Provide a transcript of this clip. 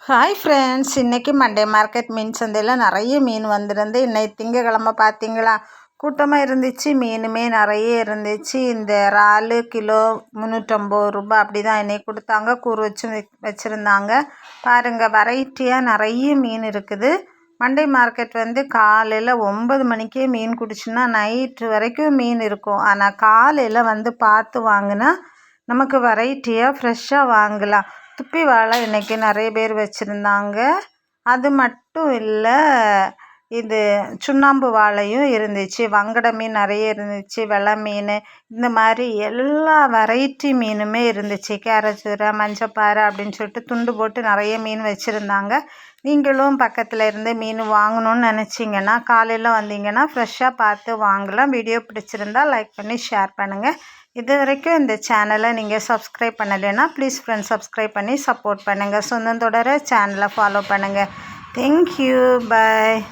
Hi friends, இன்றைக்கி Monday market மீன் சந்தையில் நிறைய மீன் வந்திருந்து. இன்னைக்கு திங்கக்கிழமை பார்த்தீங்களா, கூட்டமாக இருந்துச்சு. மீனுமே நிறைய இருந்துச்சு. இந்த இறால் கிலோ 350 ரூபாய் அப்படி தான் இன்னைக்கு கொடுத்தாங்க. கூறு வச்சு வச்சுருந்தாங்க. பாருங்கள், வெரைட்டியாக நிறைய மீன் இருக்குது. மண்டே மார்க்கெட் காலையில் 9 மணிக்கே மீன் குடிச்சுன்னா நைட்டு வரைக்கும் மீன் இருக்கும். ஆனால் காலையில் பார்த்து வாங்கினா நமக்கு வெரைட்டியாக ஃப்ரெஷ்ஷாக வாங்கலாம். துப்பி வாழை இன்றைக்கி நிறைய பேர் வச்சுருந்தாங்க. அது மட்டும் இல்லை, இது சுண்ணாம்பு வாழையும் இருந்துச்சு. வங்கட மீன் நிறைய இருந்துச்சு. வெள்ளை மீன், இந்த மாதிரி எல்லா வெரைட்டி மீனுமே இருந்துச்சு. கேரச்சூரை, மஞ்சப்பாறை அப்படின்னு சொல்லிட்டு துண்டு போட்டு நிறைய மீன் வச்சுருந்தாங்க. நீங்களும் பக்கத்தில் இருந்து மீன் வாங்கணும்னு நினச்சிங்கன்னா காலையில் வந்தீங்கன்னா ஃப்ரெஷ்ஷாக பார்த்து வாங்கலாம். வீடியோ பிடிச்சிருந்தால் லைக் பண்ணி ஷேர் பண்ணுங்கள். இது வரைக்கும் இந்த சேனலை நீங்கள் சப்ஸ்கிரைப் பண்ணலைன்னா ப்ளீஸ் ஃப்ரெண்ட்ஸ் சப்ஸ்கிரைப் பண்ணி சப்போர்ட் பண்ணுங்கள். சொந்தம் தொடர சேனலை ஃபாலோ பண்ணுங்கள். தேங்க்யூ, பாய்.